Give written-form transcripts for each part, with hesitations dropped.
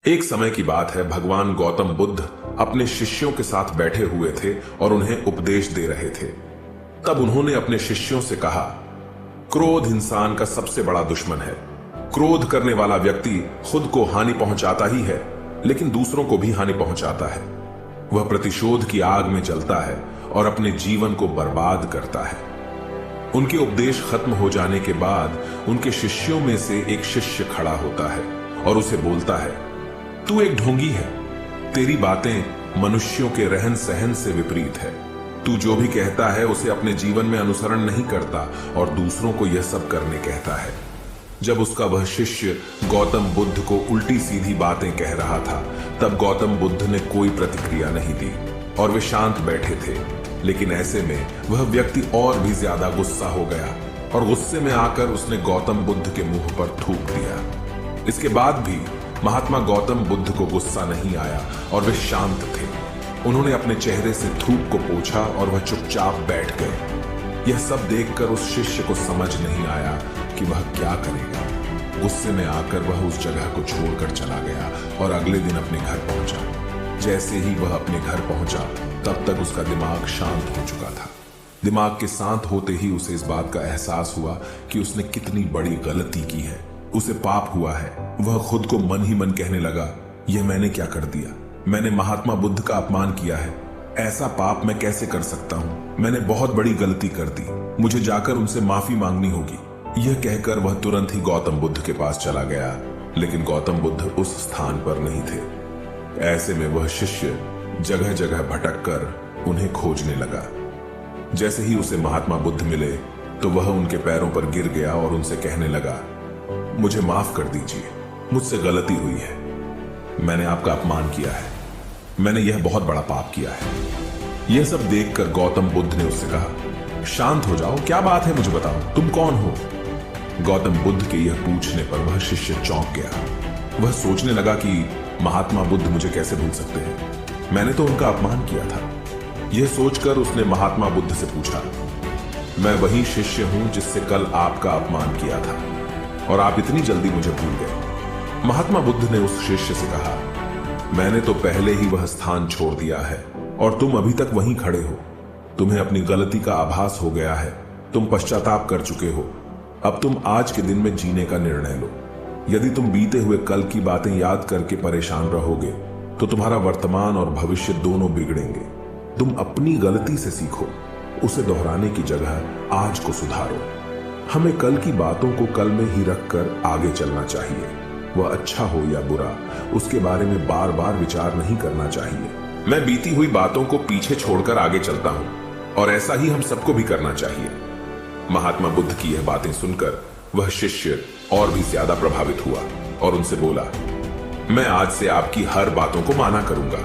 एक समय की बात है, भगवान गौतम बुद्ध अपने शिष्यों के साथ बैठे हुए थे और उन्हें उपदेश दे रहे थे। तब उन्होंने अपने शिष्यों से कहा, क्रोध इंसान का सबसे बड़ा दुश्मन है। क्रोध करने वाला व्यक्ति खुद को हानि पहुंचाता ही है, लेकिन दूसरों को भी हानि पहुंचाता है। वह प्रतिशोध की आग में जलता है और अपने जीवन को बर्बाद करता है। उनके उपदेश खत्म हो जाने के बाद उनके शिष्यों में से एक शिष्य खड़ा होता है और उसे बोलता है, तू एक ढोंगी है। तेरी बातें मनुष्यों के रहन सहन से विपरीत है। तू जो भी कहता है उसे अपने जीवन में अनुसरण नहीं करता और दूसरों को यह सब करने कहता है। जब उसका वह शिष्य गौतम बुद्ध को उल्टी सीधी बातें कह रहा था, तब गौतम बुद्ध ने कोई प्रतिक्रिया नहीं दी और वे शांत बैठे थे। लेकिन ऐसे में वह व्यक्ति और भी ज्यादा गुस्सा हो गया और गुस्से में आकर उसने गौतम बुद्ध के मुंह पर थूक दिया। इसके बाद भी महात्मा गौतम बुद्ध को गुस्सा नहीं आया और वे शांत थे। उन्होंने अपने चेहरे से थूक को पोंछा और वह चुपचाप बैठ गए। यह सब देखकर उस शिष्य को समझ नहीं आया कि वह क्या करेगा। गुस्से में आकर वह उस जगह को छोड़कर चला गया और अगले दिन अपने घर पहुंचा। जैसे ही वह अपने घर पहुंचा, तब तक उसका दिमाग शांत हो चुका था। दिमाग के शांत होते ही उसे इस बात का एहसास हुआ कि उसने कितनी बड़ी गलती की है। उसे पाप हुआ है। वह खुद को मन ही मन कहने लगा, यह मैंने क्या कर दिया? मैंने महात्मा बुद्ध का अपमान किया है। ऐसा पाप मैं कैसे कर सकता हूं? मैंने बहुत बड़ी गलती कर दी। मुझे जाकर उनसे माफी मांगनी होगी। यह कहकर वह तुरंत ही गौतम बुद्ध के पास चला गया, लेकिन गौतम बुद्ध उस स्थान पर नहीं थे। ऐसे में वह शिष्य जगह जगह भटक कर उन्हें खोजने लगा। जैसे ही उसे महात्मा बुद्ध मिले, तो वह उनके पैरों पर गिर गया और उनसे कहने लगा, मुझे माफ कर दीजिए, मुझसे गलती हुई है। मैंने आपका अपमान किया है। मैंने यह बहुत बड़ा पाप किया है। यह सब देखकर गौतम बुद्ध ने उससे कहा, शांत हो जाओ, क्या बात है, मुझे बताओ, तुम कौन हो? गौतम बुद्ध के यह पूछने पर वह शिष्य चौंक गया। वह सोचने लगा कि महात्मा बुद्ध मुझे कैसे भूल सकते हैं? मैंने तो उनका अपमान किया था। यह सोचकर उसने महात्मा बुद्ध से पूछा, मैं वही शिष्य हूं जिससे कल आपका अपमान किया था और आप इतनी जल्दी मुझे भूल गए? महात्मा बुद्ध ने उस शिष्य से कहा, मैंने तो पहले ही वह स्थान छोड़ दिया है और तुम अभी तक वहीं खड़े हो। तुम्हें अपनी गलती का आभास हो गया है। तुम पश्चाताप कर चुके हो। अब तुम आज के दिन में जीने का निर्णय लो। यदि तुम बीते हुए कल की बातें याद करके परेशान रहोगे, तो तुम्हारा वर्तमान और भविष्य दोनों बिगड़ेंगे। तुम अपनी गलती से सीखो, उसे दोहराने की जगह आज को सुधारो। हमें कल की बातों को कल में ही रखकर आगे चलना चाहिए। वह अच्छा हो या बुरा, उसके बारे में बार बार विचार नहीं करना चाहिए। मैं बीती हुई बातों को पीछे छोड़कर आगे चलता हूं और ऐसा ही हम सबको भी करना चाहिए। महात्मा बुद्ध की यह बातें सुनकर वह शिष्य और भी ज्यादा प्रभावित हुआ और उनसे बोला, मैं आज से आपकी हर बातों को माना करूंगा।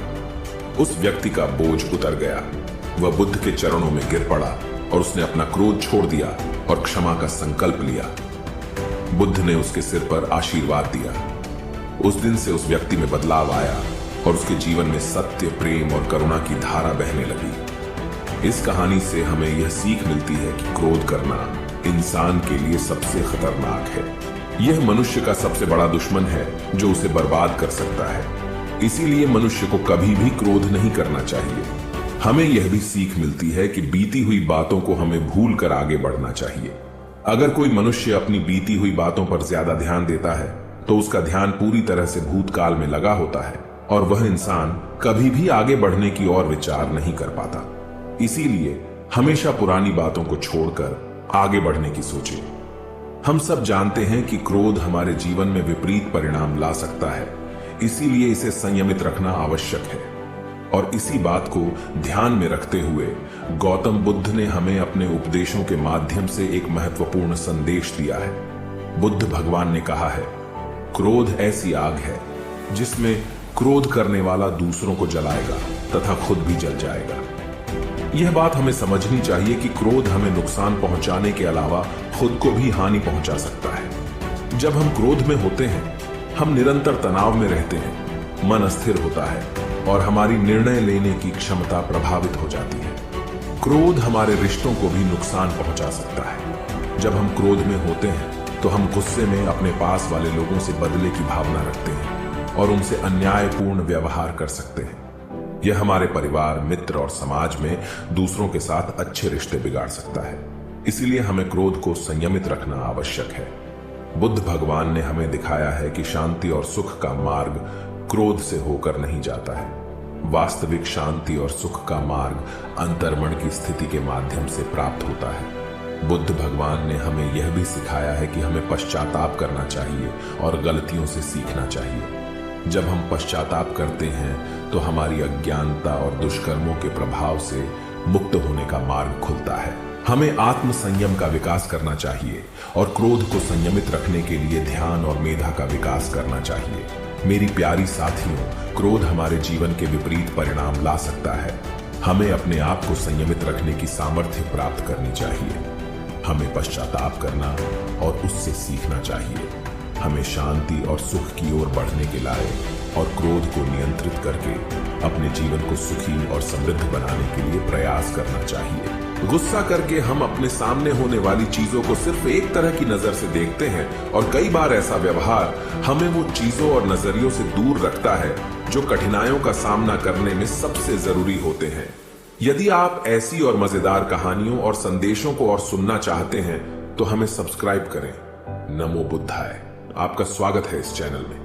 उस व्यक्ति का बोझ उतर गया। वह बुद्ध के चरणों में गिर पड़ा और उसने अपना क्रोध छोड़ दिया और क्षमा का संकल्प लिया। बुद्ध ने उसके सिर पर आशीर्वाद दिया। उस दिन से उस व्यक्ति में बदलाव आया और उसके जीवन में सत्य, प्रेम और करुणा की धारा बहने लगी। इस कहानी से हमें यह सीख मिलती है कि क्रोध करना इंसान के लिए सबसे खतरनाक है। यह मनुष्य का सबसे बड़ा दुश्मन है जो उसे बर्बाद कर सकता है। इसीलिए मनुष्य को कभी भी क्रोध नहीं करना चाहिए। हमें यह भी सीख मिलती है कि बीती हुई बातों को हमें भूल कर आगे बढ़ना चाहिए। अगर कोई मनुष्य अपनी बीती हुई बातों पर ज्यादा ध्यान देता है, तो उसका ध्यान पूरी तरह से भूतकाल में लगा होता है और वह इंसान कभी भी आगे बढ़ने की ओर विचार नहीं कर पाता। इसीलिए हमेशा पुरानी बातों को छोड़कर आगे बढ़ने की सोचें। हम सब जानते हैं कि क्रोध हमारे जीवन में विपरीत परिणाम ला सकता है, इसीलिए इसे संयमित रखना आवश्यक है। और इसी बात को ध्यान में रखते हुए गौतम बुद्ध ने हमें अपने उपदेशों के माध्यम से एक महत्वपूर्ण संदेश दिया है। बुद्ध भगवान ने कहा है, क्रोध ऐसी आग है जिसमें क्रोध करने वाला दूसरों को जलाएगा तथा खुद भी जल जाएगा। यह बात हमें समझनी चाहिए कि क्रोध हमें नुकसान पहुंचाने के अलावा खुद को भी हानि पहुंचा सकता है। जब हम क्रोध में होते हैं, हम निरंतर तनाव में रहते हैं, मन अस्थिर होता है और हमारी निर्णय लेने की क्षमता प्रभावित हो जाती है। क्रोध हमारे रिश्तों को भी नुकसान पहुंचा सकता है। जब हम क्रोध में होते हैं, तो हम गुस्से में अपने पास वाले लोगों से बदले की भावना रखते हैं। और उनसे अन्यायपूर्ण व्यवहार कर सकते हैं। यह हमारे परिवार, मित्र और समाज में दूसरों के साथ अच्छे रिश्ते बिगाड़ सकता है। इसीलिए हमें क्रोध को संयमित रखना आवश्यक है। बुद्ध भगवान ने हमें दिखाया है कि शांति और सुख का मार्ग क्रोध से होकर नहीं जाता है। वास्तविक शांति और सुख का मार्ग अंतर्मन की स्थिति के माध्यम से प्राप्त होता है। बुद्ध भगवान ने हमें यह भी सिखाया है कि हमें पश्चाताप करना चाहिए और गलतियों से सीखना चाहिए। जब हम पश्चाताप करते हैं तो हमारी अज्ञानता और दुष्कर्मों के प्रभाव से मुक्त होने का मार्ग खुलता है। हमें आत्म संयम का विकास करना चाहिए और क्रोध को संयमित रखने के लिए ध्यान और मेधा का विकास करना चाहिए। मेरी प्यारी साथियों, क्रोध हमारे जीवन के विपरीत परिणाम ला सकता है। हमें अपने आप को संयमित रखने की सामर्थ्य प्राप्त करनी चाहिए। हमें पश्चाताप करना और उससे सीखना चाहिए। हमें शांति और सुख की ओर बढ़ने के लाए और क्रोध को नियंत्रित करके अपने जीवन को सुखी और समृद्ध बनाने के लिए प्रयास करना चाहिए। गुस्सा करके हम अपने सामने होने वाली चीजों को सिर्फ एक तरह की नजर से देखते हैं और कई बार ऐसा व्यवहार हमें वो चीजों और नजरियों से दूर रखता है जो कठिनाइयों का सामना करने में सबसे जरूरी होते हैं। यदि आप ऐसी और मजेदार कहानियों और संदेशों को और सुनना चाहते हैं तो हमें सब्सक्राइब करें। नमो बुद्धाय। आपका स्वागत है इस चैनल में।